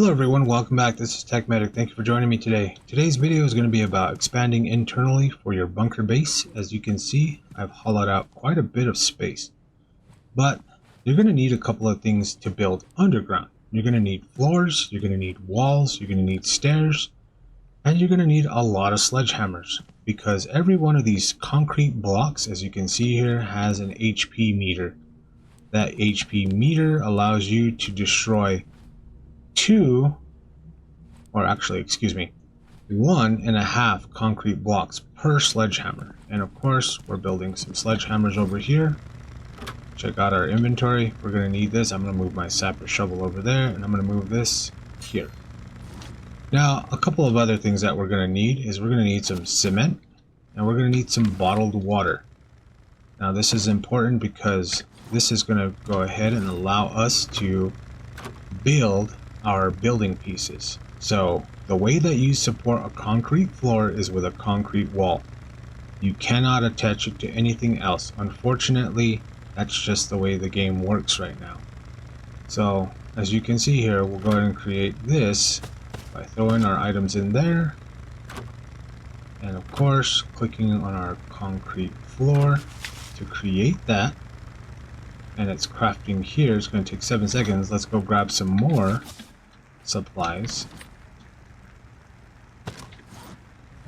Hello everyone, welcome back. This is Tech Medic. Thank you for joining me today. Today's video is going to be about expanding internally for your bunker base. As you can see, I've hollowed out quite a bit of space. But you're going to need a couple of things to build underground. You're going to need floors, you're going to need walls, you're going to need stairs, and you're going to need a lot of sledgehammers. Because every one of these concrete blocks, as you can see here, has an HP meter. That HP meter allows you to destroy one and a half concrete blocks per sledgehammer. And of course, we're building some sledgehammers over here. Check out our inventory. We're going to need this. I'm going to move my sapper shovel over there, and I'm going to move this here. Now, a couple of other things that we're going to need is we're going to need some cement, and we're going to need some bottled water. Now, this is important because this is going to go ahead and allow us to build our building pieces. So the way that you support a concrete floor is with a concrete wall. You cannot attach it to anything else. Unfortunately, that's just the way the game works right now. So as you can see here, we'll go ahead and create this by throwing our items in there, and of course clicking on our concrete floor to create that. And it's crafting here. It's going to take 7 seconds. Let's go grab some more supplies,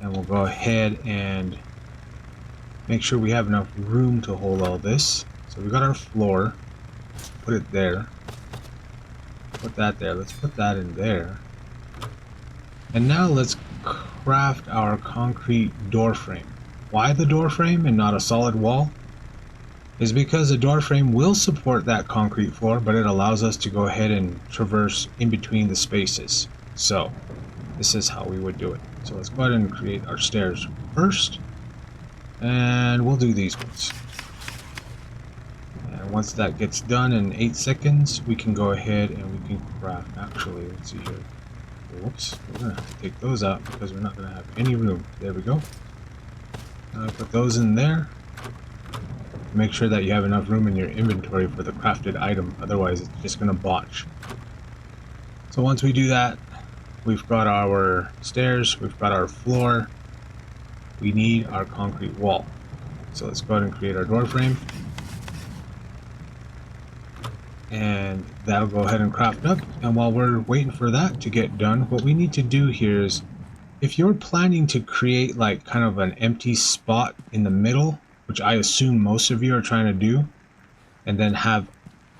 and we'll go ahead and make sure we have enough room to hold all this. So we got our floor, put it there, put that there, let's put that in there, and now let's craft our concrete door frame. Why the door frame and not a solid wall? Is because the door frame will support that concrete floor, but it allows us to go ahead and traverse in between the spaces. So this is how we would do it. So let's go ahead and create our stairs first, and we'll do these ones. And once that gets done in 8 seconds, we can go ahead and we can craft. Actually, let's see here. Whoops, we're gonna have to take those out because we're not gonna have any room. There we go. Put those in there. Make sure that you have enough room in your inventory for the crafted item, otherwise it's just going to botch. So once we do that, we've got our stairs, we've got our floor, we need our concrete wall. So let's go ahead and create our door frame, and that'll go ahead and craft up. And while we're waiting for that to get done, what we need to do here is, if you're planning to create like kind of an empty spot in the middle, which I assume most of you are trying to do, and then have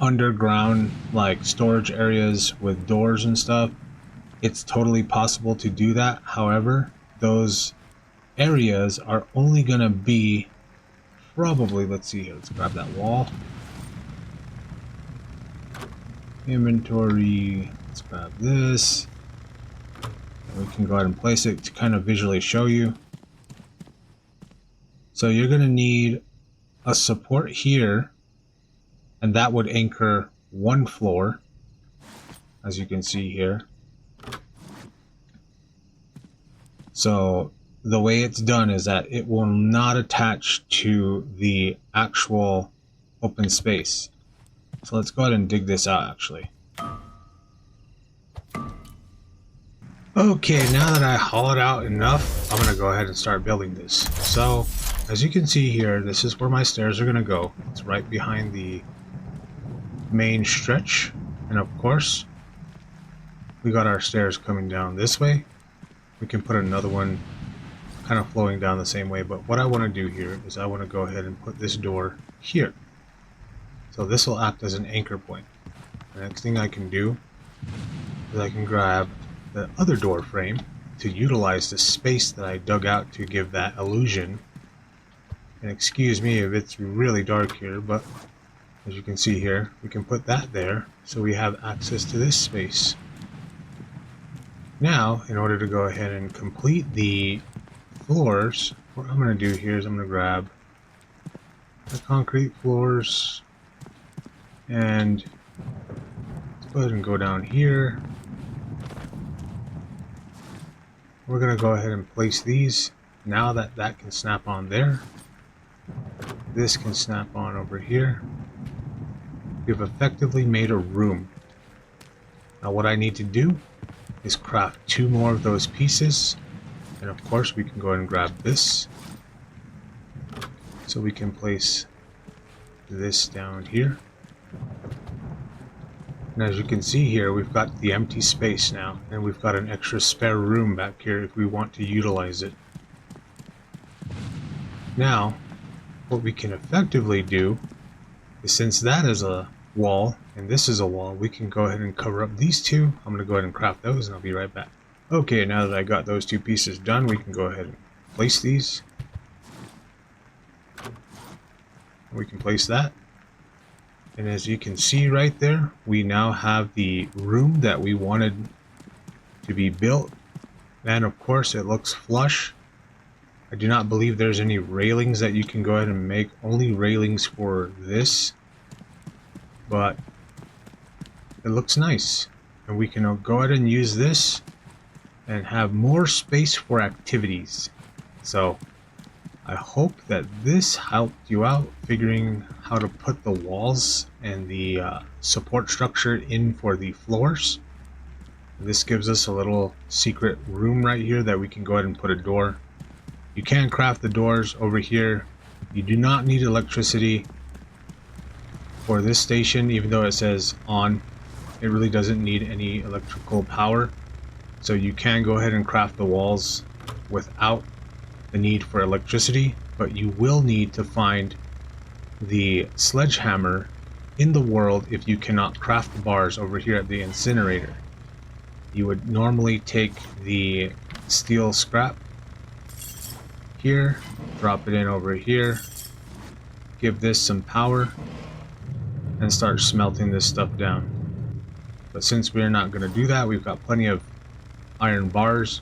underground like storage areas with doors and stuff, it's totally possible to do that. However, those areas are only going to be probably, let's see here, let's grab that wall, inventory, let's grab this, and we can go ahead and place it to kind of visually show you. So you're going to need a support here, and that would anchor one floor, as you can see here. So the way it's done is that it will not attach to the actual open space. So let's go ahead and dig this out actually. Okay, now that I hollowed out enough, I'm going to go ahead and start building this. So as you can see here, this is where my stairs are going to go. It's right behind the main stretch. And of course, we got our stairs coming down this way. We can put another one kind of flowing down the same way. But what I want to do here is I want to go ahead and put this door here. So this will act as an anchor point. The next thing I can do is I can grab the other door frame to utilize the space that I dug out to give that illusion. And excuse me if it's really dark here, but as you can see here, we can put that there so we have access to this space. Now, in order to go ahead and complete the floors, what I'm going to do here is I'm going to grab the concrete floors, and let's go ahead and go down here. We're going to go ahead and place these. Now that that can snap on there, this can snap on over here. We've effectively made a room. Now what I need to do is craft 2 more of those pieces, and of course we can go ahead and grab this, so we can place this down here. And as you can see here, we've got the empty space now, and we've got an extra spare room back here if we want to utilize it. Now what we can effectively do is, since that is a wall and this is a wall, we can go ahead and cover up these two. I'm going to go ahead and craft those and I'll be right back. Okay, now that I got those 2 pieces done, we can go ahead and place these. We can place that. And as you can see right there, we now have the room that we wanted to be built. And of course it looks flush. I do not believe there's any railings that you can go ahead and make, only railings for this. But it looks nice, and we can go ahead and use this and have more space for activities. So I hope that this helped you out figuring how to put the walls and the support structure in for the floors. This gives us a little secret room right here that we can go ahead and put a door. You can craft the doors over here. You do not need electricity for this station, even though it says on. It really doesn't need any electrical power, so you can go ahead and craft the walls without the need for electricity, but you will need to find the sledgehammer in the world if you cannot craft the bars over here at the incinerator. You would normally take the steel scrap here, drop it in over here, give this some power, and start smelting this stuff down. But since we're not going to do that, we've got plenty of iron bars.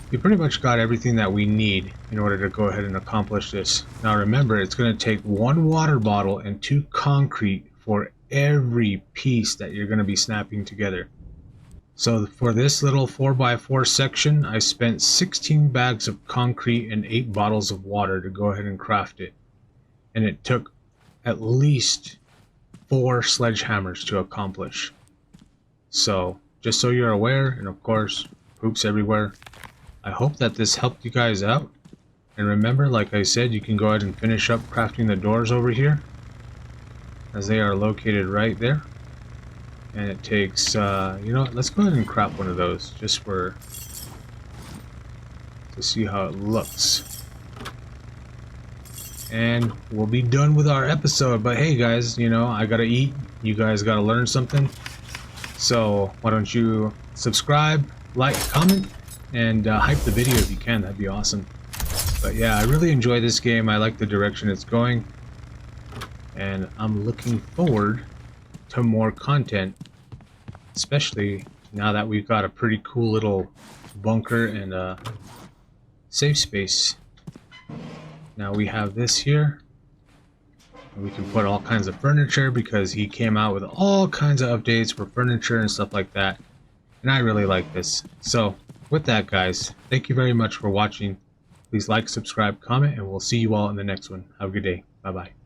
We pretty much got everything that we need in order to go ahead and accomplish this. Now remember, it's going to take 1 water bottle and 2 concrete for every piece that you're going to be snapping together. So for this little 4x4 section, I spent 16 bags of concrete and 8 bottles of water to go ahead and craft it. And it took at least 4 sledgehammers to accomplish. So just so you're aware, and of course, hoops everywhere, I hope that this helped you guys out. And remember, like I said, you can go ahead and finish up crafting the doors over here, as they are located right there. And it takes, you know what, let's go ahead and craft one of those, just to see how it looks. And we'll be done with our episode. But hey guys, you know, I gotta eat, you guys gotta learn something. So why don't you subscribe, like, comment, and hype the video if you can. That'd be awesome. But yeah, I really enjoy this game. I like the direction it's going, and I'm looking forward to more content, especially now that we've got a pretty cool little bunker and a safe space. Now we have this here. We can put all kinds of furniture because he came out with all kinds of updates for furniture and stuff like that. And I really like this. So with that, guys, thank you very much for watching. Please like, subscribe, comment, and we'll see you all in the next one. Have a good day. Bye-bye.